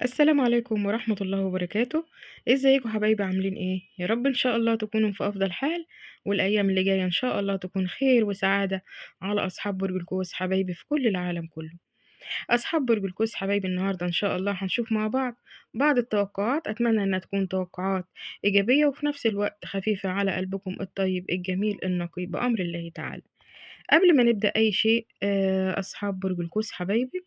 السلام عليكم ورحمة الله وبركاته. ازيكم حبايبي؟ عاملين ايه؟ يا رب ان شاء الله تكونوا في افضل حال، والايام اللي جاية ان شاء الله تكون خير وسعادة على اصحاب برج القوس حبايبي في كل العالم كله. اصحاب برج القوس حبايبي، النهاردة ان شاء الله هنشوف مع بعض التوقعات. اتمنى انها تكون توقعات ايجابية وفي نفس الوقت خفيفة على قلبكم الطيب الجميل النقي بامر الله تعالى. قبل ما نبدأ اي شيء، اصحاب برج القوس حبايبي،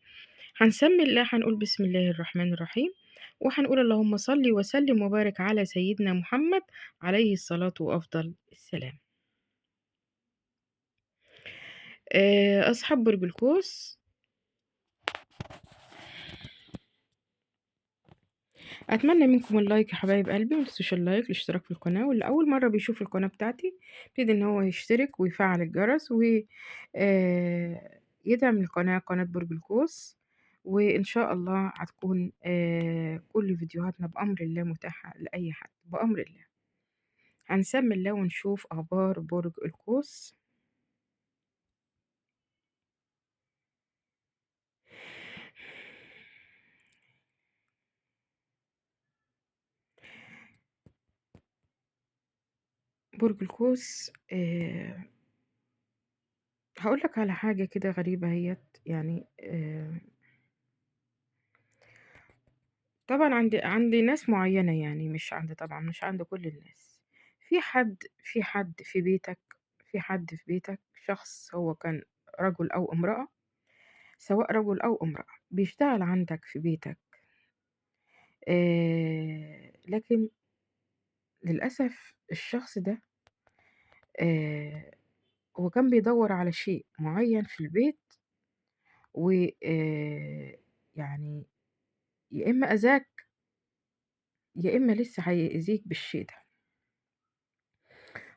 هنسمي الله، هنقول بسم الله الرحمن الرحيم، وهنقول اللهم صل وسلم وبارك على سيدنا محمد عليه الصلاة وأفضل السلام. أصحاب برج القوس، أتمنى منكم اللايك يا حبايب قلبي، متنسوش اللايك الاشتراك في القناة، واللي أول مرة بيشوف القناة بتاعتي يبتدي إن هو يشترك ويفعل الجرس يدعم القناة، قناة برج القوس. وإن شاء الله هتكون كل فيديوهاتنا بأمر الله متاحة لأي حد بأمر الله. هنسمي الله ونشوف أخبار برج القوس. برج القوس، هقول لك على حاجة كده غريبة هيت يعني. طبعا عندي ناس معينة، يعني مش عند، طبعا مش عند كل الناس. في حد في بيتك، في حد في بيتك شخص، هو كان رجل أو امرأة، سواء رجل أو امرأة بيشتغل عندك في بيتك. لكن للأسف الشخص ده آه هو كان بيدور على شيء معين في البيت، و يعني يا إما أذاك، يا إما لسه هيأذيك بالشيء ده.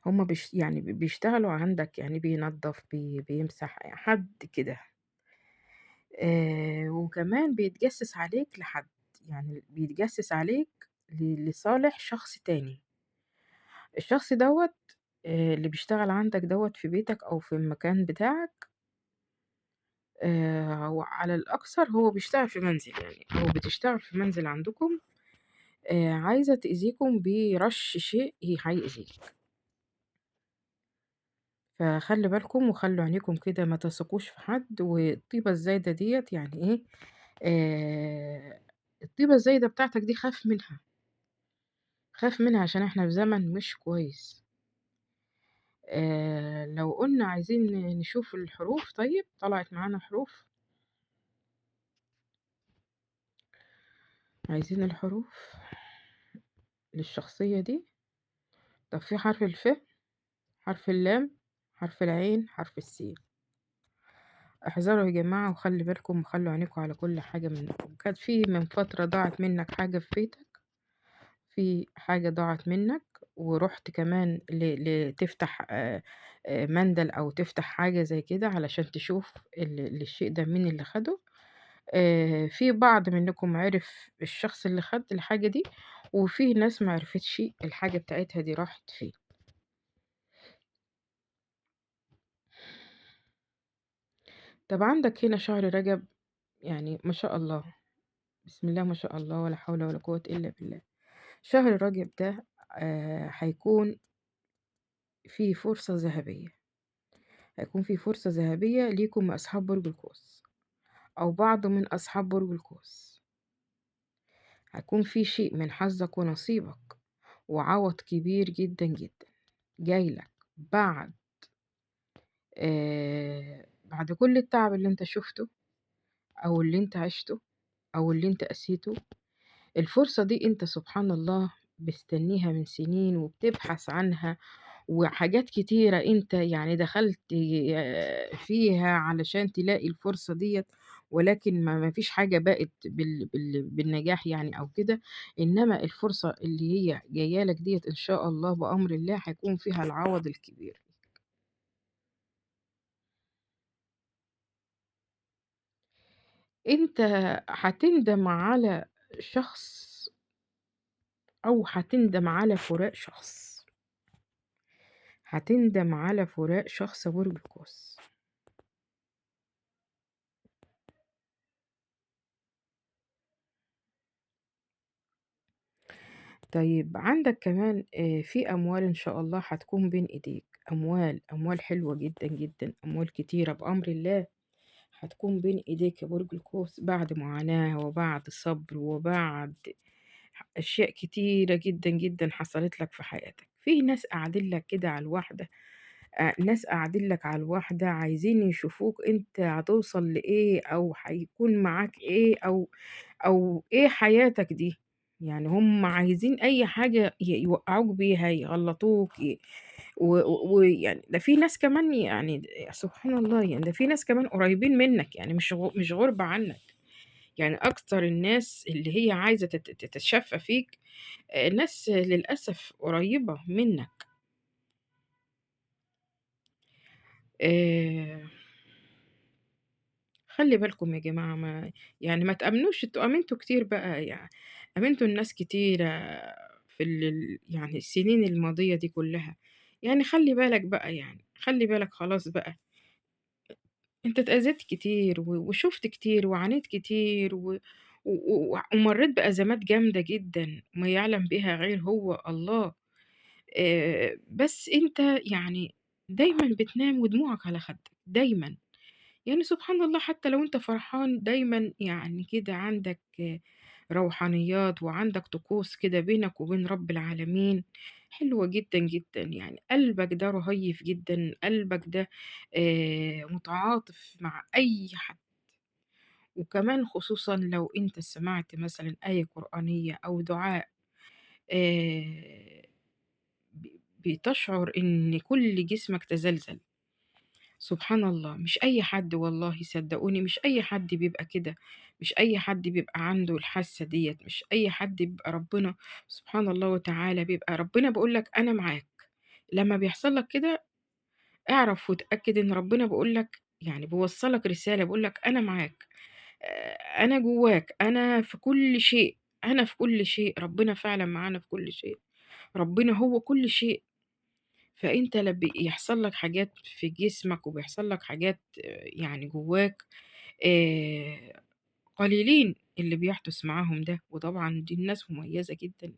هما يعني بيشتغلوا عندك، يعني بينظف بيمسح حد كده. وكمان بيتجسس عليك لحد، يعني بيتجسس عليك لصالح شخص تاني. الشخص دوت اللي بيشتغل عندك دوت في بيتك أو في المكان بتاعك. هو على الأكثر هو بيشتغل في منزل، يعني أو بتشتغل في منزل عندكم. عايزة تأذيكم برش شيء هيأذيك. فخلي بالكم وخلوا عينيكم كده، ما تثقوش في حد. والطيبة الزايدة ديت يعني ايه؟ الطيبة الزايدة بتاعتك دي خاف منها، خاف منها عشان احنا في زمن مش كويس. لو قلنا عايزين نشوف الحروف، طيب طلعت معانا حروف، عايزين الحروف للشخصية دي. طب في حرف الف، حرف اللام، حرف العين، حرف السين. احذروا يا جماعة وخلي بالكم وخلوا عينيكم على كل حاجة منكم. كانت في من فترة ضاعت منك حاجة في بيتك، في حاجة ضاعت منك، ورحت كمان تفتح مندل أو تفتح حاجة زي كده علشان تشوف الشيء ده مين اللي خده. في بعض منكم عرف الشخص اللي خد الحاجة دي، وفي ناس معرفتش الحاجة بتاعتها دي راحت فين. طب عندك هنا شهر رجب، يعني ما شاء الله، بسم الله ما شاء الله، ولا حول ولا قوة إلا بالله. شهر رجب ده هيكون فيه فرصة ذهبية، هيكون في فرصة ذهبية ليكم أصحاب برج القوس أو بعض من أصحاب برج القوس. هيكون في شيء من حظك ونصيبك، وعوض كبير جدا جدا جايلك بعد كل التعب اللي انت شفته، أو اللي انت عشته، أو اللي انت قسيته. الفرصة دي انت سبحان الله مستنيها من سنين وبتبحث عنها، وحاجات كتيرة انت يعني دخلت فيها علشان تلاقي الفرصة ديت، ولكن ما فيش حاجة بقت بالنجاح يعني او كده. انما الفرصة اللي هي جايالك ديت ان شاء الله بأمر الله هيكون فيها العوض الكبير. انت هتندم على شخص، او هتندم على فراق شخص، هتندم على فراق شخص برج القوس. طيب عندك كمان في أموال إن شاء الله هتكون بين إيديك، أموال حلوة جدًا، جدًا، أموال كتيرة بأمر الله هتكون بين إيديك يا برج القوس بعد معاناة وبعد صبر وبعد أشياء كتيرة جدًا، جدًا حصلت لك في حياتك. في ناس قاعدين لك كده على الواحدة، ناس قاعدين لك على الواحدة عايزين يشوفوك أنت هتوصل لإيه أو هيكون معاك إيه أو إيه حياتك دي. يعني هم عايزين أي حاجة يوقّعوك بيها، يغلّطوك ويعني ده في ناس كمان يعني سبحان الله يعني ده في ناس كمان قريبين منّك، يعني مش غُربة عنّك. يعني أكتر الناس اللي هي عايزة تتشفّى فيك ناس للأسف قريّبة منّك. آآ خلّي بالكم يا جماعة ما تأمنوش، أنتم آمنتوا كتير بقى آمنتوا الناس كتيرة في يعني السنين الماضية دي كلّها، يعني خلّي بالك بقى يعني، خلّي بالك خلاص بقى، أنت اتأذيت كتير وشُفت كتير وعانيت كتير ومرّيت بأزمات جامدة جدًا ما يعلم بها غير هو الله، بس أنت يعني دايمًا بتنام ودموعك على خدّك، دايمًا. يعني سبحان الله حتى لو أنت فرحان دايمًا يعني كده عندك روحانيات وعندك طقوس كده بينك وبين رب العالمين حلوة جدًا، جدًا، يعني قلبك ده رهيف جدًا، قلبك ده متعاطف مع أي حد، وكمان خصوصًا لو أنت سمعت مثلًا آية قرآنية أو دعاء آآ ب بتشعر إن كل جسمك تزلزل. سبحان الله، مش أي حد والله صدقوني مش أي حد بيبقى كده، مش أي حد بيبقى عنده الحاسة ديّة، مش أي حد بيبقى ربنا سبحان الله وتعالى بيبقى ربنا بيقول لك أنا معاك، لمّا بيحصل لك كده اعرف واتأكد إن ربنا بيقول لك يعني بيوصّل لك رسالة بيقول لك أنا معاك، أنا جواك، أنا في كل شيء، أنا في كل شيء، ربنا فعلًا معانا في كل شيء، ربنا هو كل شيء. فأنت يحصل لك حاجات في جسمك وبيحصل لك حاجات يعني جواك آآ قليلين اللي بيحدث معاهم ده، وطبعًا دي الناس مميزة جدًا،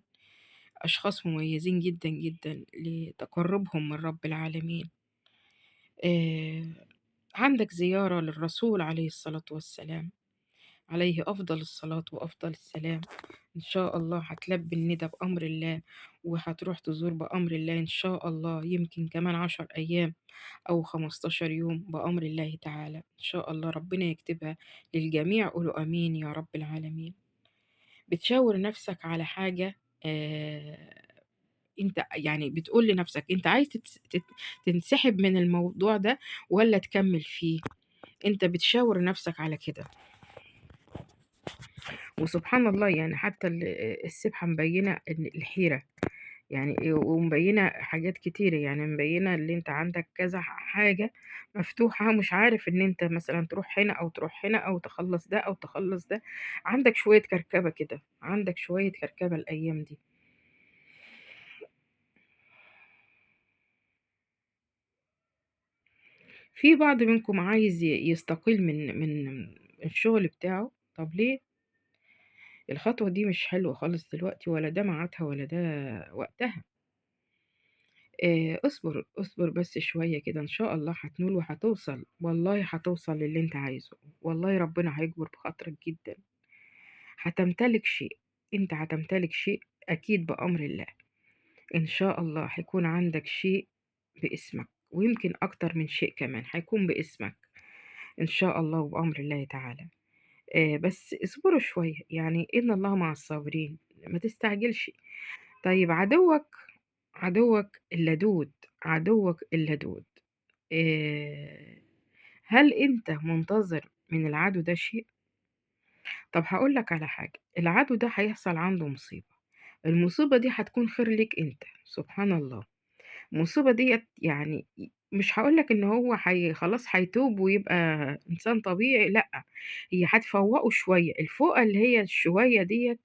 أشخاص مميزين جدًا، جدًا لتقرُّبهم من رب العالمين. آآ عندك زيارة للرسول عليه الصلاة والسلام، عليه أفضل الصلاة وأفضل السلام. إن شاء الله هتلبّي الندى بأمر الله، وهتروح تزور بأمر الله إن شاء الله، يمكن كمان 10 أيام أو 15 يوم بأمر الله تعالى، إن شاء الله ربنا يكتبها للجميع، قولوا آمين يا رب العالمين. بتشاور نفسك على حاجة آآ أنت يعني بتقول لنفسك أنت عايز تنسحب من الموضوع ده والّا تكمّل فيه، أنت بتشاور نفسك على كده. وسبحان الله يعني حتى السبحة مبيّنة إن الحيرة. يعني ومبيّنة حاجات كتيرة، يعني مبيّنة اللي أنت عندك كذا حاجة مفتوحة مش عارف إن أنت مثلًا تروح هنا أو تروح هنا أو تخلّص ده أو تخلّص ده، عندك شوية كركبة كده، عندك شوية كركبة الأيام دي. في بعض منكم عايز يستقيل من الشغل بتاعه، طَب ليه؟ الخطوة دي مش حلوة خالص دلوقتي ولا ده ميعادها ولا ده وقتها. اصبر، اصبر بس شوية كده إن شاء الله هتنول وهتوصل، والله هتوصل للي أنت عايزه، والله ربنا هيجبر بخاطرك جدًا، هتمتلك شيء، أنت هتمتلك شيء أكيد بأمر الله، إن شاء الله هيكون عندك شيء باسمك، ويمكن أكتر من شيء كمان هيكون باسمك، إن شاء الله وبأمر الله تعالى، بس اصبروا شوية، يعني إن الله مع الصابرين، ما تستعجلش. طيب عدوّك اللدود، عدوّك اللدود. آآ هل أنت منتظر من العدو ده شيء؟ طب هاقول لك على حاجة، العدو ده هيحصل عنده مصيبة، المصيبة دي هتكون خير ليك أنت، سبحان الله. المصيبة ديّة يعني مش هاقول لك إن هو خلاص هيتوب ويبقى إنسان طبيعي، لأ، هي هتفوّقه شوية، الفوقة اللي هي الشوية ديّة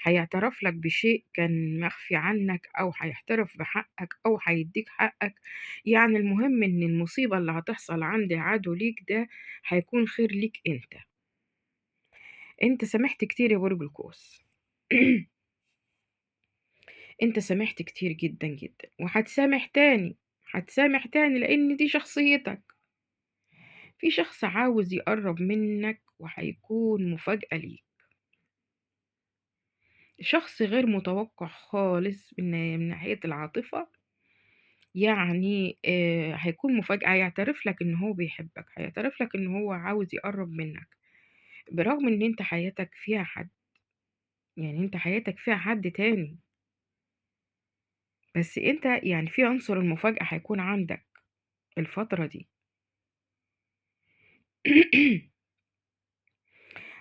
هيعترف لك بشيء كان مخفي عنك أو هيعترف بحقك أو هيدّيك حقك، يعني المهم إن المصيبة اللي هتحصل عند عدو ليك ده هيكون خير ليك أنت. أنت سامحت كتير يا برج القوس. أنت سامحت كتير جدًا، جدًا، وهتسامح تاني، هتسامح تاني لإن دي شخصيتك. في شخص عاوز يقرّب منّك وهيكون مفاجأة ليك، شخص غير متوقع خالص من ناحية العاطفة، يعني هيكون مفاجأة، هيعترف لك إن هو بيحبك، هيعترف لك إن هو عاوز يقرّب منّك، برغم إن أنت حياتك فيها حد، يعني أنت حياتك فيها حد تاني، بس أنت يعني في عنصر المفاجأة هيكون عندك الفترة دي.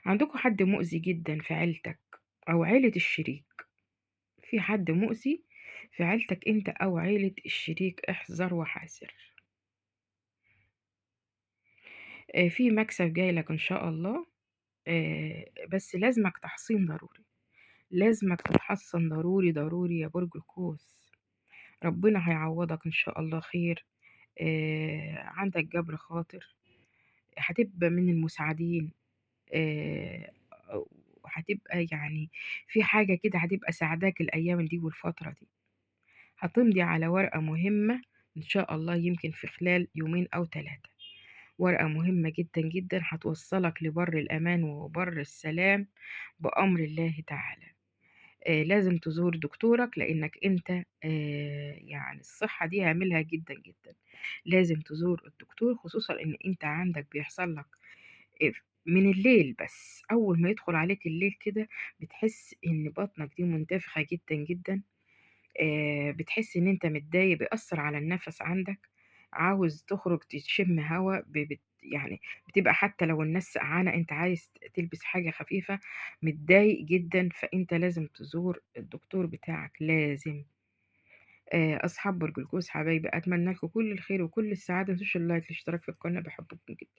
عندكم حد مؤذي جدًا في عيلتك أو عيلة الشريك، في حد مؤذي في عيلتك أنت أو عيلة الشريك، احذر وحذر. في مكسب جاي لك إن شاء الله، بس لازمك تحصين ضروري، لازمك تتحصّن ضروري، ضروري يا برج القوس، ربنا هيعوّضك إن شاء الله خير، عندك جبر خاطر، هتبقى من المساعدين، آآ وهتبقى يعني في حاجة كده هتبقى ساعداك الأيام دي والفترة دي، هتمضي على ورقة مهمة إن شاء الله يمكن في خلال يومين أو 3، ورقة مهمة جدًا، جدًا هتوصّلك لبَر الأمان وبَر السلام بأمر الله تعالى. لازم تزور دكتورك لإنك أنت يعني الصحة دي هاملها جدًا، جدًا، لازم تزور الدكتور خصوصًا إن أنت عندك بيحصل لك من الليل بس، أول ما يدخل عليك الليل كده بتحس إن بطنك دي منتفخة جدًا، جدًا، بتحس إن أنت متضايق، بيأثّر على النَفَس عندك، عاوز تخرج تشم هوا يعني بتبقى حتى لو الناس سقعانة أنت عايز تلبس حاجة خفيفة، متضايق جدًا، فأنت لازم تزور الدكتور بتاعك، لازم. أصحاب برج القوس حبايبي أتمنى لكم كل الخير وكل السعادة، ما تنسوش اللايك، الاشتراك في القناة، باحبكم جدًا.